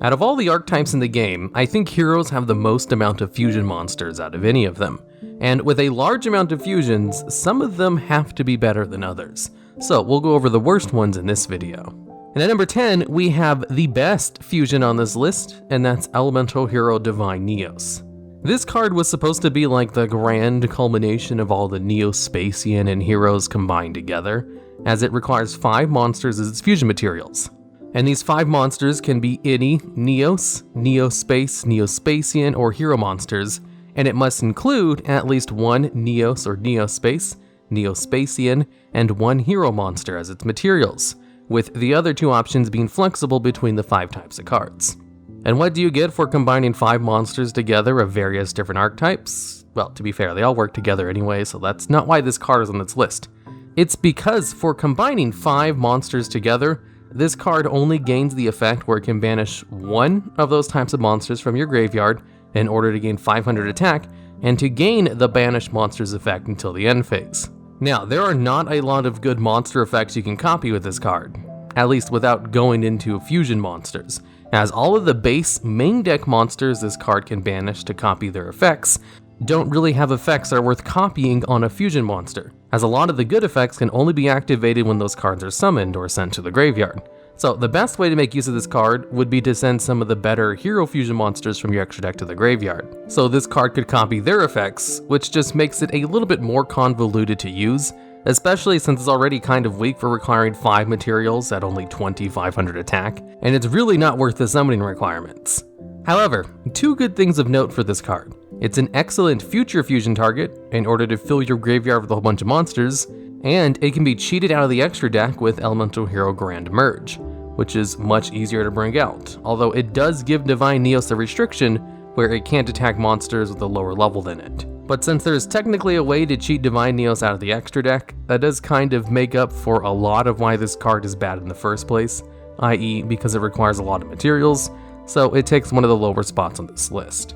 Out of all the archetypes in the game, I think heroes have the most amount of fusion monsters out of any of them. And with a large amount of fusions, some of them have to be better than others. So we'll go over the worst ones in this video. And at number 10, we have the best fusion on this list, and that's Elemental Hero Divine Neos. This card was supposed to be like the grand culmination of all the Neo-Spacian and heroes combined together, as it requires 5 monsters as its fusion materials. And these 5 monsters can be any Neos, Neo-Space, Neo-Spacian, or hero monsters, and it must include at least 1 Neos or Neo-Space, Neo-Spacian, and 1 hero monster as its materials, with the other 2 options being flexible between the 5 types of cards. And what do you get for combining 5 monsters together of various different archetypes? Well, to be fair, they all work together anyway, so that's not why this card is on this list. It's because for combining 5 monsters together, this card only gains the effect where it can banish 1 of those types of monsters from your graveyard in order to gain 500 attack, and to gain the banished monsters effect until the end phase. Now, there are not a lot of good monster effects you can copy with this card, at least without going into fusion monsters, as all of the base main deck monsters this card can banish to copy their effects don't really have effects that are worth copying on a fusion monster, as a lot of the good effects can only be activated when those cards are summoned or sent to the graveyard. So the best way to make use of this card would be to send some of the better hero fusion monsters from your extra deck to the graveyard. So this card could copy their effects, which just makes it a little bit more convoluted to use, especially since it's already kind of weak for requiring 5 materials at only 2,500 attack, and it's really not worth the summoning requirements. However, 2 good things of note for this card. It's an excellent future fusion target in order to fill your graveyard with a whole bunch of monsters, and it can be cheated out of the extra deck with Elemental Hero Grand Merge, which is much easier to bring out, although it does give Divine Neos a restriction where it can't attack monsters with a lower level than it. But since there's technically a way to cheat Divine Neos out of the extra deck, that does kind of make up for a lot of why this card is bad in the first place, i.e. because it requires a lot of materials, so it takes one of the lower spots on this list.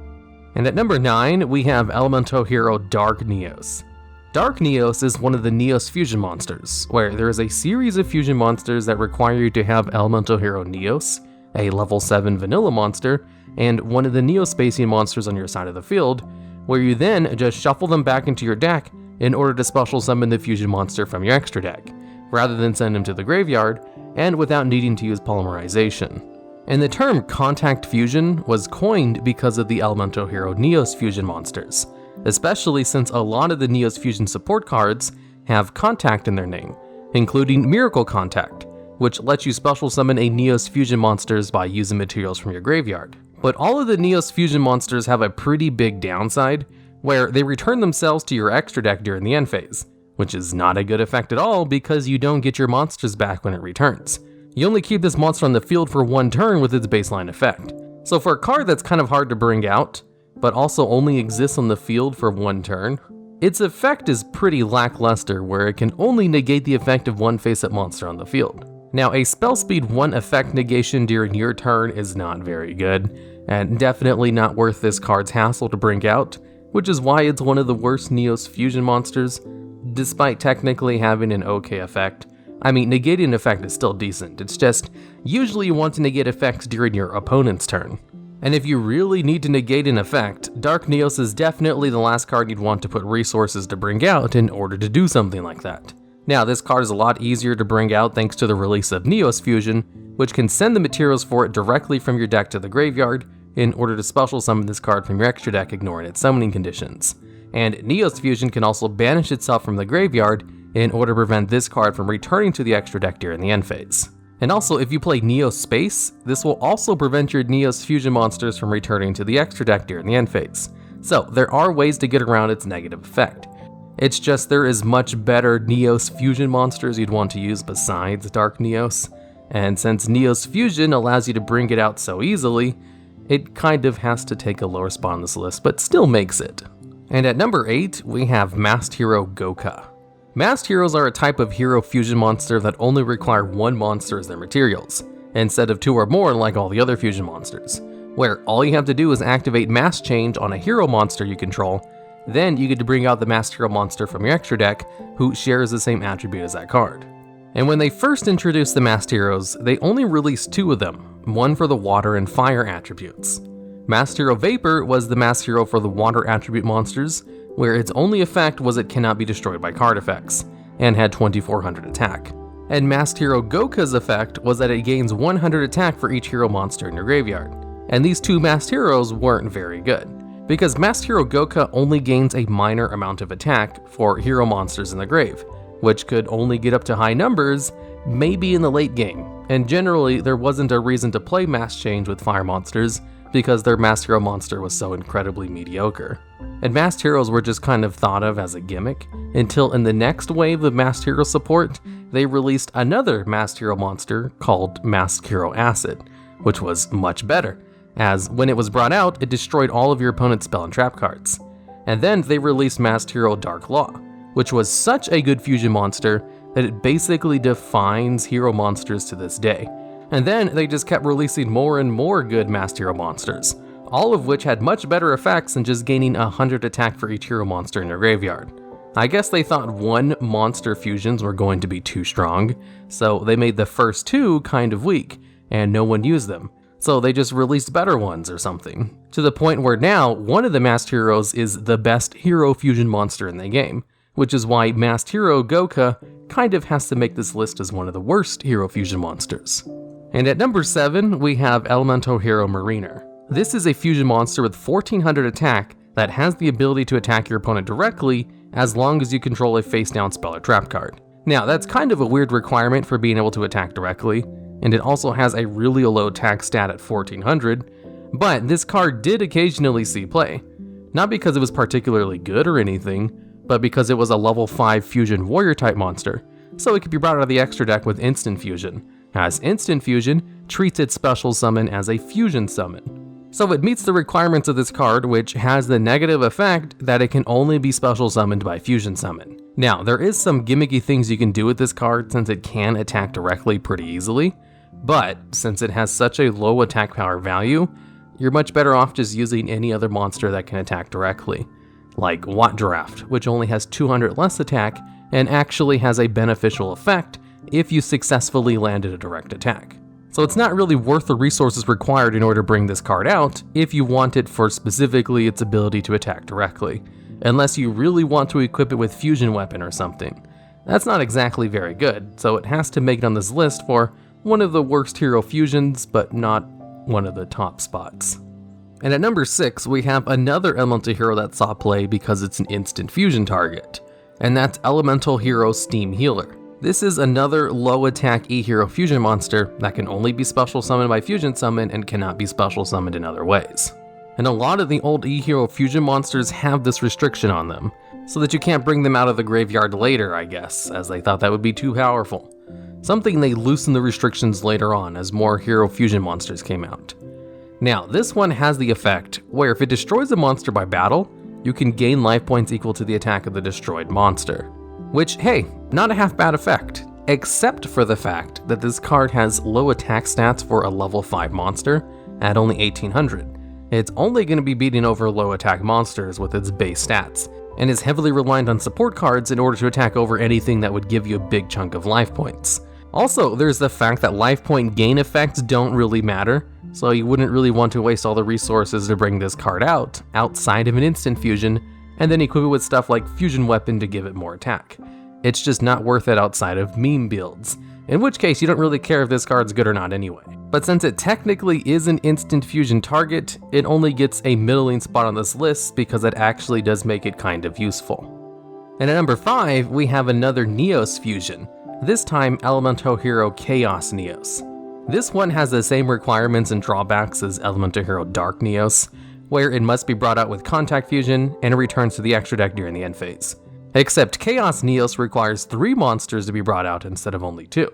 And at number 9, we have Elemental Hero Dark Neos. Dark Neos is one of the Neos fusion monsters, where there is a series of fusion monsters that require you to have Elemental Hero Neos, a level 7 vanilla monster, and one of the Neo-Spacian monsters on your side of the field, where you then just shuffle them back into your deck in order to special summon the fusion monster from your extra deck, rather than send them to the graveyard, and without needing to use polymerization. And the term Contact Fusion was coined because of the Elemental Hero Neos fusion monsters, especially since a lot of the Neos fusion support cards have Contact in their name, including Miracle Contact, which lets you special summon a Neos fusion monsters by using materials from your graveyard. But all of the Neos fusion monsters have a pretty big downside, where they return themselves to your extra deck during the end phase, which is not a good effect at all because you don't get your monsters back when it returns. You only keep this monster on the field for 1 turn with its baseline effect. So for a card that's kind of hard to bring out, but also only exists on the field for 1 turn, its effect is pretty lackluster where it can only negate the effect of 1 face-up monster on the field. Now, a spell speed 1 effect negation during your turn is not very good, and definitely not worth this card's hassle to bring out, which is why it's one of the worst Neos fusion monsters, despite technically having an okay effect. I mean, negating an effect is still decent, it's just, usually you want to negate effects during your opponent's turn. And if you really need to negate an effect, Dark Neos is definitely the last card you'd want to put resources to bring out in order to do something like that. Now, this card is a lot easier to bring out thanks to the release of Neos Fusion, which can send the materials for it directly from your deck to the graveyard in order to special summon this card from your extra deck ignoring its summoning conditions. And Neos Fusion can also banish itself from the graveyard in order to prevent this card from returning to the extra deck during the end phase. And also, if you play Neos Space, this will also prevent your Neos Fusion monsters from returning to the extra deck during the end phase. So, there are ways to get around its negative effect. It's just there is much better Neos Fusion monsters you'd want to use besides Dark Neos, and since Neos Fusion allows you to bring it out so easily, it kind of has to take a lower spot on this list, but still makes it. And at number 8, we have Masked Hero Goka. Masked Heroes are a type of hero fusion monster that only require 1 monster as their materials, instead of 2 or more like all the other fusion monsters, where all you have to do is activate Mask Change on a hero monster you control, then you get to bring out the Masked Hero monster from your extra deck who shares the same attribute as that card. And when they first introduced the Masked Heroes, they only released 2 of them, one for the water and fire attributes. Masked Hero Vapor was the Masked Hero for the water attribute monsters, where its only effect was it cannot be destroyed by card effects, and had 2400 attack. And Masked Hero Goka's effect was that it gains 100 attack for each hero monster in your graveyard. And these 2 Masked Heroes weren't very good, because Masked Hero Goka only gains a minor amount of attack for hero monsters in the grave, which could only get up to high numbers, maybe in the late game, and generally there wasn't a reason to play Mass Change with fire monsters because their Masked Hero monster was so incredibly mediocre. And Masked Heroes were just kind of thought of as a gimmick, until in the next wave of Masked Hero support, they released another Masked Hero monster called Masked Hero Acid, which was much better, as when it was brought out, it destroyed all of your opponent's spell and trap cards. And then they released Masked Hero Dark Law, which was such a good fusion monster that it basically defines hero monsters to this day. And then they just kept releasing more and more good Masked Hero monsters, all of which had much better effects than just gaining 100 attack for each hero monster in your graveyard. I guess they thought 1 monster fusions were going to be too strong, so they made the first 2 kind of weak, and no one used them. So they just released better ones or something, to the point where now one of the Masked Heroes is the best hero fusion monster in the game, which is why Masked Hero Goka kind of has to make this list as one of the worst hero fusion monsters. And at number 7, we have Elemental Hero Mariner. This is a fusion monster with 1400 attack that has the ability to attack your opponent directly as long as you control a face-down spell or trap card. Now, that's kind of a weird requirement for being able to attack directly, and it also has a really low attack stat at 1400, but this card did occasionally see play. Not because it was particularly good or anything, but because it was a level 5 fusion warrior type monster, so it could be brought out of the extra deck with instant fusion, as instant fusion treats its special summon as a fusion summon. So it meets the requirements of this card, which has the negative effect that it can only be special summoned by fusion summon. Now, there is some gimmicky things you can do with this card since it can attack directly pretty easily, but since it has such a low attack power value, you're much better off just using any other monster that can attack directly, like Watt Draft, which only has 200 less attack and actually has a beneficial effect if you successfully landed a direct attack. So it's not really worth the resources required in order to bring this card out if you want it for specifically its ability to attack directly, unless you really want to equip it with Fusion Weapon or something. That's not exactly very good, so it has to make it on this list for one of the worst hero fusions, but not one of the top spots. And at number 6, we have another elemental hero that saw play because it's an instant fusion target, and that's Elemental Hero Steam Healer. This is another low attack E-Hero fusion monster that can only be special summoned by fusion summon and cannot be special summoned in other ways. And a lot of the old E-Hero fusion monsters have this restriction on them, so that you can't bring them out of the graveyard later, I guess, as they thought that would be too powerful. Something they loosened the restrictions later on as more hero fusion monsters came out. Now, this one has the effect where if it destroys a monster by battle, you can gain life points equal to the attack of the destroyed monster. Which, hey, not a half bad effect, except for the fact that this card has low attack stats for a level 5 monster at only 1800. It's only going to be beating over low attack monsters with its base stats, and is heavily reliant on support cards in order to attack over anything that would give you a big chunk of life points. Also, there's the fact that life point gain effects don't really matter, so you wouldn't really want to waste all the resources to bring this card out, outside of an instant fusion, and then equip it with stuff like Fusion Weapon to give it more attack. It's just not worth it outside of meme builds, in which case you don't really care if this card's good or not anyway. But since it technically is an instant fusion target, it only gets a middling spot on this list because it actually does make it kind of useful. And at number 5, we have another Neos fusion, this time Elemental Hero Chaos Neos. This one has the same requirements and drawbacks as Elemental Hero Dark Neos, where it must be brought out with Contact Fusion and it returns to the extra deck during the end phase. Except Chaos Neos requires 3 monsters to be brought out instead of only 2,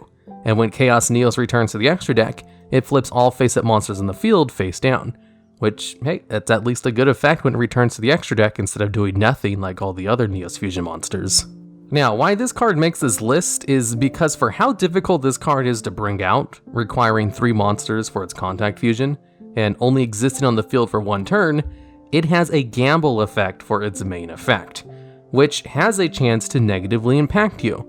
and when Chaos Neos returns to the extra deck, it flips all face-up monsters in the field face down, which, hey, that's at least a good effect when it returns to the extra deck instead of doing nothing like all the other Neos fusion monsters. Now, why this card makes this list is because for how difficult this card is to bring out, requiring 3 monsters for its Contact Fusion, and only existing on the field for 1 turn, it has a gamble effect for its main effect, which has a chance to negatively impact you.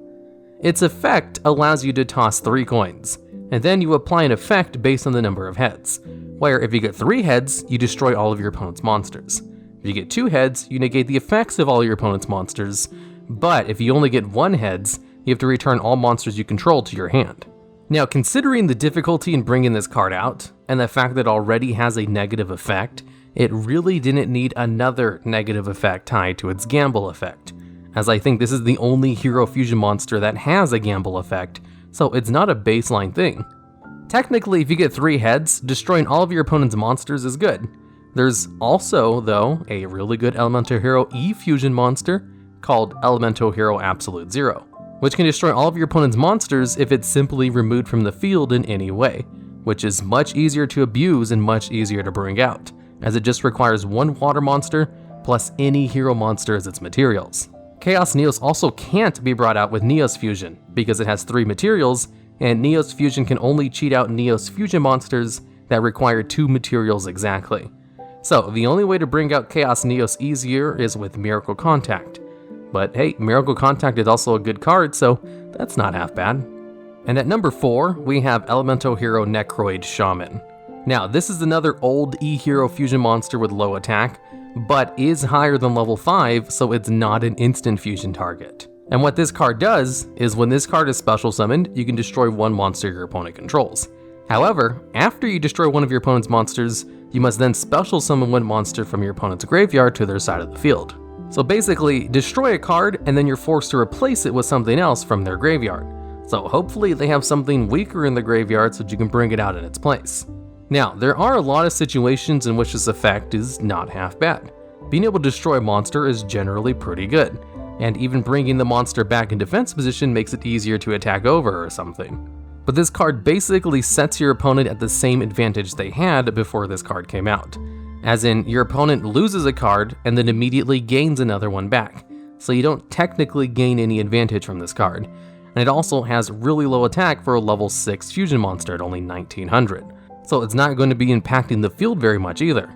Its effect allows you to toss 3 coins, and then you apply an effect based on the number of heads, where if you get 3 heads, you destroy all of your opponent's monsters. If you get 2 heads, you negate the effects of all your opponent's monsters, but if you only get 1 heads, you have to return all monsters you control to your hand. Now, considering the difficulty in bringing this card out, and the fact that it already has a negative effect, it really didn't need another negative effect tied to its gamble effect, as I think this is the only hero fusion monster that has a gamble effect, so it's not a baseline thing. Technically, if you get 3 heads, destroying all of your opponent's monsters is good. There's also, though, a really good Elemental Hero E-Fusion monster called Elemental Hero Absolute Zero, which can destroy all of your opponent's monsters if it's simply removed from the field in any way, which is much easier to abuse and much easier to bring out, as it just requires 1 water monster plus any hero monster as its materials. Chaos Neos also can't be brought out with Neos Fusion, because it has 3 materials, and Neos Fusion can only cheat out Neos Fusion monsters that require 2 materials exactly. So the only way to bring out Chaos Neos easier is with Miracle Contact. But hey, Miracle Contact is also a good card, so that's not half bad. And at number 4, we have Elemental Hero Necroid Shaman. Now, this is another old E-Hero fusion monster with low attack, but is higher than level 5, so it's not an instant fusion target. And what this card does is when this card is special summoned, you can destroy 1 monster your opponent controls. However, after you destroy one of your opponent's monsters, you must then special summon 1 monster from your opponent's graveyard to their side of the field. So basically, destroy a card and then you're forced to replace it with something else from their graveyard. So hopefully they have something weaker in the graveyard so that you can bring it out in its place. Now, there are a lot of situations in which this effect is not half bad. Being able to destroy a monster is generally pretty good, and even bringing the monster back in defense position makes it easier to attack over or something. But this card basically sets your opponent at the same advantage they had before this card came out. As in, your opponent loses a card and then immediately gains another one back, so you don't technically gain any advantage from this card. And it also has really low attack for a level 6 fusion monster at only 1900, so it's not going to be impacting the field very much either.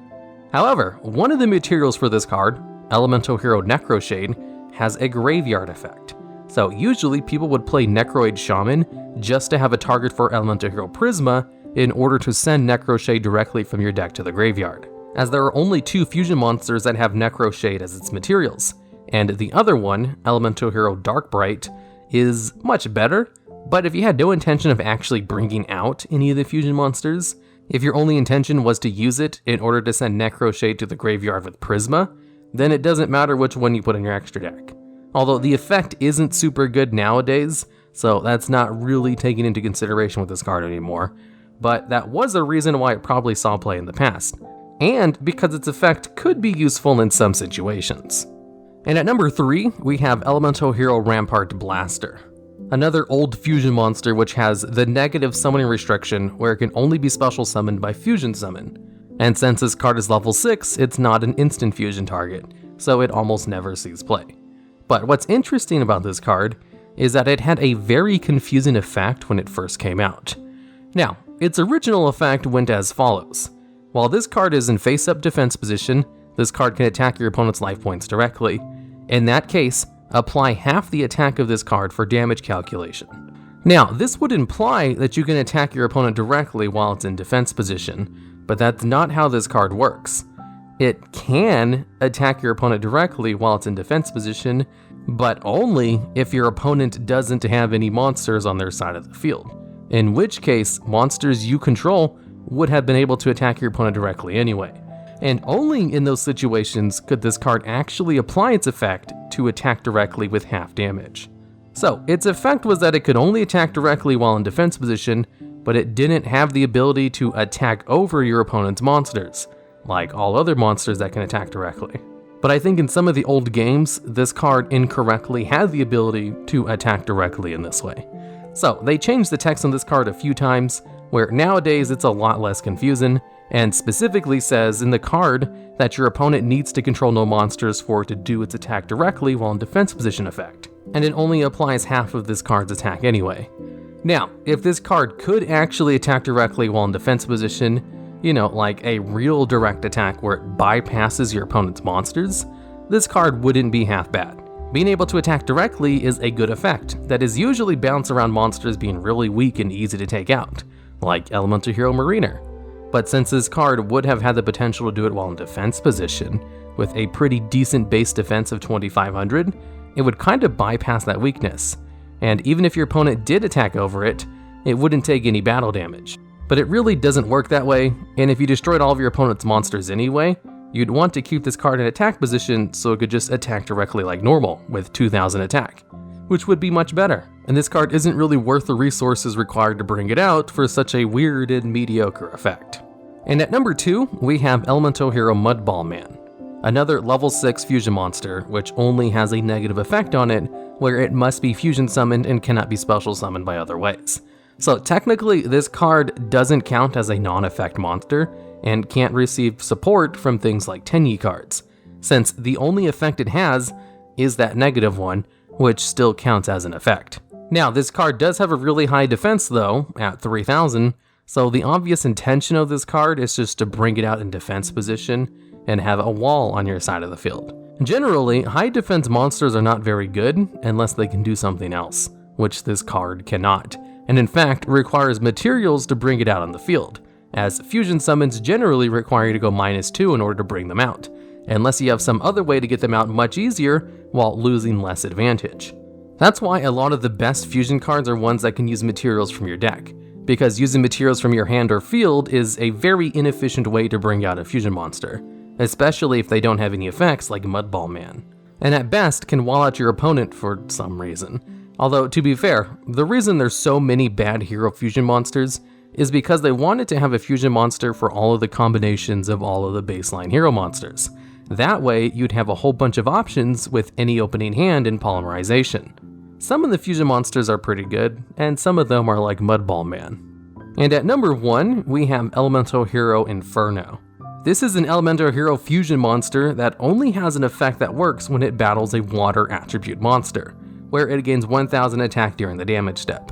However, one of the materials for this card, Elemental Hero Necroshade, has a graveyard effect. So usually people would play Necroid Shaman just to have a target for Elemental Hero Prisma in order to send Necroshade directly from your deck to the graveyard, as there are only 2 fusion monsters that have Necroshade as its materials, and the other one, Elemental Hero Darkbright, is much better, but if you had no intention of actually bringing out any of the fusion monsters, if your only intention was to use it in order to send Necroshade to the graveyard with Prisma, then it doesn't matter which one you put in your extra deck. Although the effect isn't super good nowadays, so that's not really taken into consideration with this card anymore, but that was a reason why it probably saw play in the past, and because its effect could be useful in some situations. And at number 3, we have Elemental Hero Rampart Blaster, another old fusion monster which has the negative summoning restriction where it can only be special summoned by fusion summon. And since this card is level 6, it's not an instant fusion target, so it almost never sees play. But what's interesting about this card is that it had a very confusing effect when it first came out. Now, its original effect went as follows. While this card is in face-up defense position, this card can attack your opponent's life points directly. In that case, apply half the attack of this card for damage calculation. Now, this would imply that you can attack your opponent directly while it's in defense position, but that's not how this card works. It can attack your opponent directly while it's in defense position, but only if your opponent doesn't have any monsters on their side of the field, in which case monsters you control would have been able to attack your opponent directly anyway. And only in those situations could this card actually apply its effect to attack directly with half damage. So its effect was that it could only attack directly while in defense position, but it didn't have the ability to attack over your opponent's monsters, like all other monsters that can attack directly. But I think in some of the old games, this card incorrectly had the ability to attack directly in this way. So they changed the text on this card a few times, where nowadays it's a lot less confusing, and specifically says in the card that your opponent needs to control no monsters for it to do its attack directly while in defense position effect, and it only applies half of this card's attack anyway. Now, if this card could actually attack directly while in defense position, you know, like a real direct attack where it bypasses your opponent's monsters, this card wouldn't be half bad, Being able to attack directly is a good effect that is usually bounced around monsters being really weak and easy to take out, like Elemental Hero Mariner. But since this card would have had the potential to do it while in defense position, with a pretty decent base defense of 2500, it would kind of bypass that weakness. And even if your opponent did attack over it, it wouldn't take any battle damage. But it really doesn't work that way, and if you destroyed all of your opponent's monsters anyway, you'd want to keep this card in attack position so it could just attack directly like normal with 2000 attack, which would be much better. And this card isn't really worth the resources required to bring it out for such a weird and mediocre effect. And at number 2, we have Elemental Hero Mudballman, another level 6 fusion monster which only has a negative effect on it where it must be fusion summoned and cannot be special summoned by other ways. So technically this card doesn't count as a non-effect monster and can't receive support from things like Tenyi cards, since the only effect it has is that negative one, which still counts as an effect. Now, this card does have a really high defense though, at 3000, so the obvious intention of this card is just to bring it out in defense position and have a wall on your side of the field. Generally, high defense monsters are not very good unless they can do something else, which this card cannot, and in fact requires materials to bring it out on the field, as fusion summons generally require you to go -2 in order to bring them out, unless you have some other way to get them out much easier while losing less advantage. That's why a lot of the best fusion cards are ones that can use materials from your deck, because using materials from your hand or field is a very inefficient way to bring out a fusion monster, especially if they don't have any effects like Mudballman, and at best can wall out your opponent for some reason. Although, to be fair, the reason there's so many bad hero fusion monsters is because they wanted to have a fusion monster for all of the combinations of all of the baseline hero monsters. That way, you'd have a whole bunch of options with any opening hand in polymerization. Some of the fusion monsters are pretty good, and some of them are like Mudballman. And at number 1, we have Elemental Hero Inferno. This is an Elemental Hero fusion monster that only has an effect that works when it battles a water attribute monster, where it gains 1000 attack during the damage step.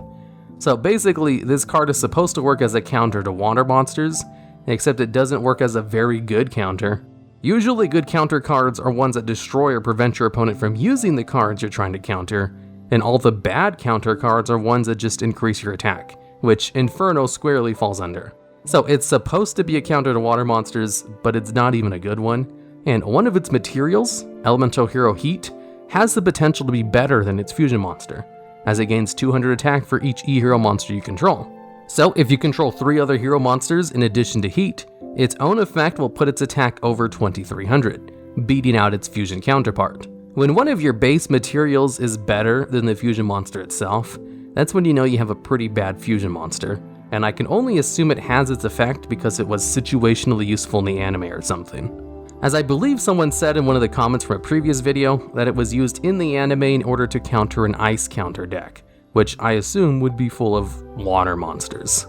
So basically, this card is supposed to work as a counter to water monsters, except it doesn't work as a very good counter. Usually good counter cards are ones that destroy or prevent your opponent from using the cards you're trying to counter, and all the bad counter cards are ones that just increase your attack, which Inferno squarely falls under. So it's supposed to be a counter to water monsters, but it's not even a good one, and one of its materials, Elemental Hero Heat, has the potential to be better than its fusion monster, as it gains 200 attack for each E-hero monster you control. So if you control 3 other hero monsters in addition to Heat, its own effect will put its attack over 2300, beating out its fusion counterpart. When one of your base materials is better than the fusion monster itself, that's when you know you have a pretty bad fusion monster, and I can only assume it has its effect because it was situationally useful in the anime or something. As I believe someone said in one of the comments from a previous video that it was used in the anime in order to counter an ice counter deck, which I assume would be full of water monsters.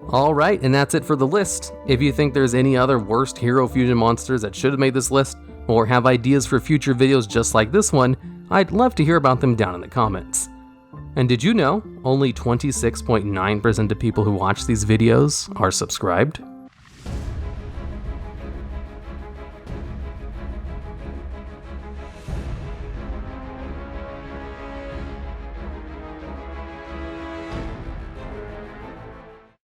Alright, and that's it for the list. If you think there's any other worst hero fusion monsters that should have made this list, or have ideas for future videos just like this one, I'd love to hear about them down in the comments. And did you know only 26.9% of people who watch these videos are subscribed?